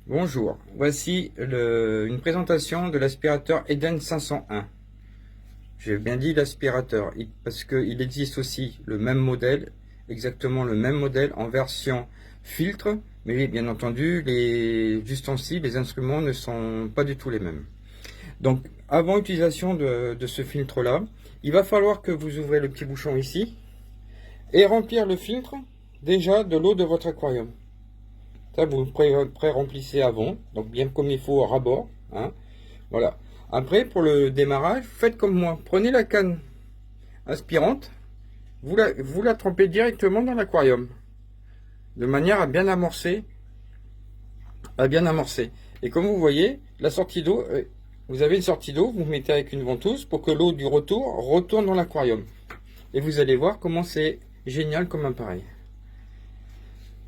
Bonjour, voici une présentation de l'aspirateur Eden 501. J'ai bien dit l'aspirateur, parce qu'il existe aussi le même modèle, exactement le même modèle en version filtre, mais bien entendu les ustensiles, les instruments ne sont pas du tout les mêmes. Donc avant utilisation de ce filtre là, il va falloir que vous ouvrez le petit bouchon ici et remplir le filtre déjà de l'eau de votre aquarium. Ça, vous le pré-remplissez avant, donc bien comme il faut à ras-bord, hein. Voilà. Après, pour le démarrage, faites comme moi. Prenez la canne aspirante, vous la trempez directement dans l'aquarium, de manière à bien amorcer, Et comme vous voyez, la sortie d'eau, vous avez une sortie d'eau, vous mettez avec une ventouse pour que l'eau du retour retourne dans l'aquarium. Et vous allez voir comment c'est génial comme appareil.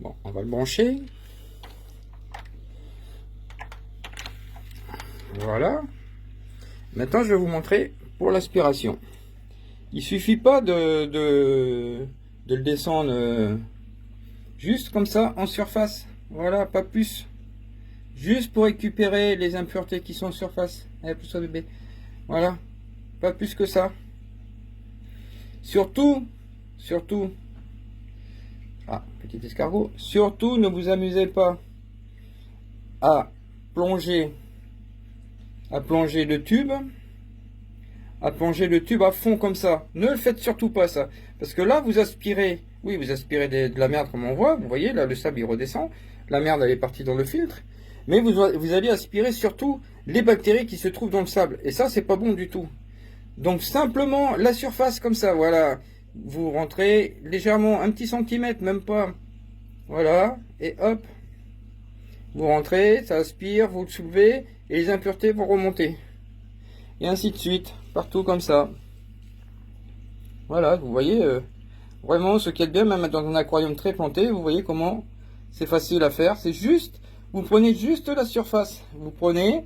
Bon, on va le brancher. Voilà. Maintenant, je vais vous montrer pour l'aspiration. Il suffit pas de le descendre juste comme ça en surface. Voilà, pas plus. Juste pour récupérer les impuretés qui sont en surface. Allez, pousse-toi bébé. Voilà, pas plus que ça. Surtout, ah, petit escargot. Surtout, ne vous amusez pas à plonger le tube. À plonger le tube à fond comme ça. Ne le faites surtout pas ça. Parce que là, vous aspirez. Oui, vous aspirez de la merde comme on voit. Vous voyez, là, le sable, il redescend. La merde, elle est partie dans le filtre. Mais vous allez aspirer surtout les bactéries qui se trouvent dans le sable. Et ça, c'est pas bon du tout. Donc, simplement, la surface comme ça, voilà. Vous rentrez légèrement, un petit centimètre, même pas. Voilà. Et hop. Vous rentrez, ça aspire, vous le soulevez. Et les impuretés vont remonter. Et ainsi de suite. Partout comme ça. Voilà, vous voyez, vraiment ce qui est bien, même dans un aquarium très planté, vous voyez comment c'est facile à faire. C'est juste, vous prenez juste la surface. Vous prenez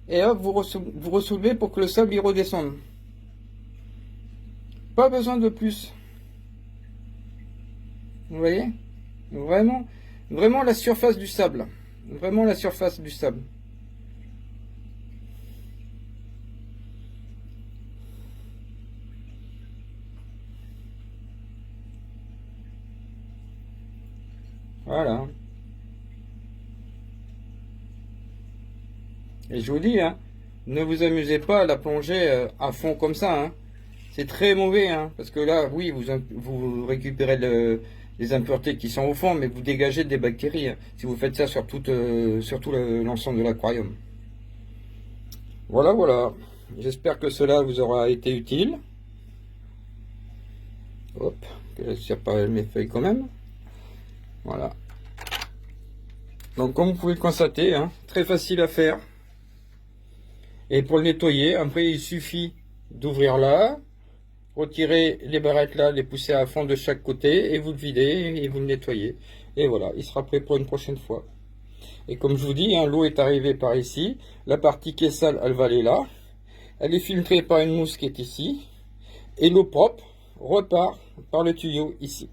et hop, vous ressoulevez pour que le sable y redescende. Pas besoin de plus. Vous voyez, vraiment la surface du sable. Vraiment la surface du sable. Voilà. Et je vous dis, hein, ne vous amusez pas à la plonger à fond comme ça. Hein. C'est très mauvais, hein, parce que là, oui, vous récupérez les impuretés qui sont au fond, mais vous dégagez des bactéries hein, si vous faites ça sur tout l'ensemble de l'aquarium. Voilà, voilà. J'espère que cela vous aura été utile. Hop, que je ne tire pas mes feuilles quand même. Voilà. Donc comme vous pouvez le constater, hein, très facile à faire. Et pour le nettoyer, après il suffit d'ouvrir là, retirer les barrettes là, les pousser à fond de chaque côté et vous le videz et vous le nettoyez. Et voilà, il sera prêt pour une prochaine fois. Et comme je vous dis, hein, l'eau est arrivée par ici. La partie qui est sale, elle va aller là. Elle est filtrée par une mousse qui est ici. Et l'eau propre repart par le tuyau ici.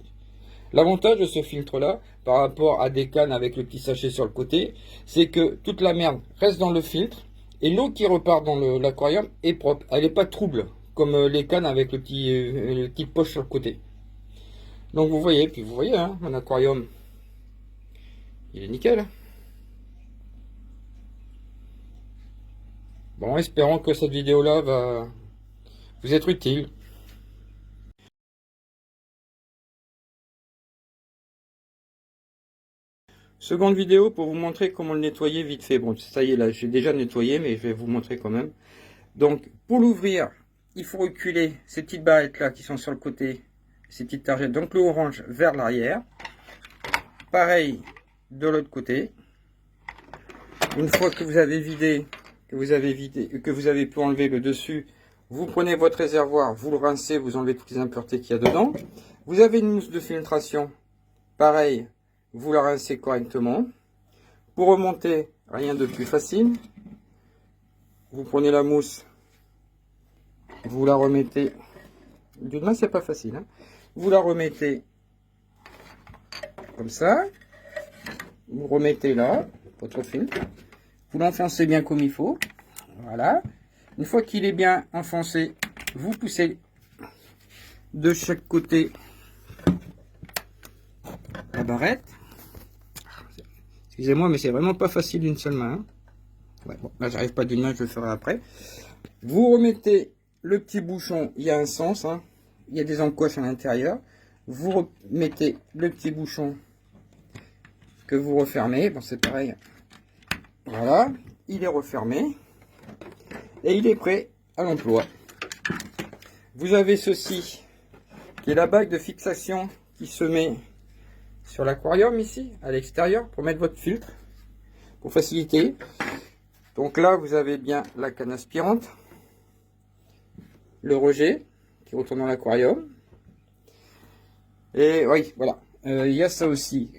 L'avantage de ce filtre là, par rapport à des cannes avec le petit sachet sur le côté, c'est que toute la merde reste dans le filtre. Et l'eau qui repart dans l'aquarium est propre. Elle n'est pas trouble, comme les cannes avec le petit poche sur le côté. Donc vous voyez, hein, mon aquarium, il est nickel. Bon, espérons que cette vidéo là va vous être utile. Seconde vidéo pour vous montrer comment le nettoyer vite fait. Bon, ça y est, là, j'ai déjà nettoyé, mais je vais vous montrer quand même. Donc, pour l'ouvrir, il faut reculer ces petites barrettes là qui sont sur le côté, ces petites targettes, donc le orange vers l'arrière. Pareil de l'autre côté. Une fois que vous avez vidé, que vous avez pu enlever le dessus, vous prenez votre réservoir, vous le rincez, vous enlevez toutes les impuretés qu'il y a dedans. Vous avez une mousse de filtration, pareil, vous la rincez correctement. Pour remonter, rien de plus facile. Vous prenez la mousse, vous la remettez D'une main, c'est pas facile. Hein. Vous la remettez comme ça. Vous remettez là, votre filtre. Vous l'enfoncez bien comme il faut. Voilà. Une fois qu'il est bien enfoncé, vous poussez de chaque côté la barrette. Excusez-moi, mais c'est vraiment pas facile d'une seule main. Hein. Ouais, bon, là, j'arrive pas d'une main, je le ferai après. Vous remettez le petit bouchon, il y a un sens, hein. Il y a des encoches à l'intérieur. Vous remettez le petit bouchon que vous refermez. Bon, c'est pareil. Voilà, il est refermé. Et il est prêt à l'emploi. Vous avez ceci, qui est la bague de fixation qui se met sur l'aquarium ici, à l'extérieur, pour mettre votre filtre, pour faciliter. Donc là, vous avez bien la canne aspirante, le rejet qui retourne dans l'aquarium. Et oui, voilà, il y a ça aussi.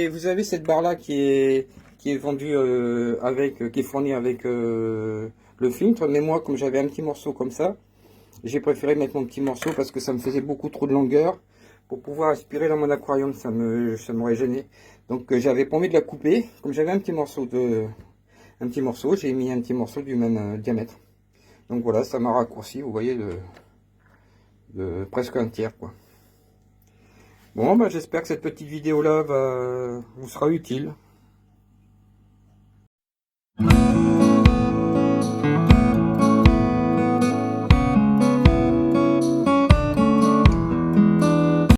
Vous avez cette barre là qui est vendue qui est fournie avec le filtre, mais moi, comme j'avais un petit morceau comme ça, j'ai préféré mettre mon petit morceau parce que ça me faisait beaucoup trop de longueur. Pour pouvoir aspirer dans mon aquarium, ça m'aurait gêné. Donc j'avais pas envie de la couper. Comme j'avais un petit morceau, j'ai mis un petit morceau du même diamètre. Donc voilà, ça m'a raccourci, vous voyez, de presque un tiers, quoi. Bon, bah, j'espère que cette petite vidéo là vous sera utile.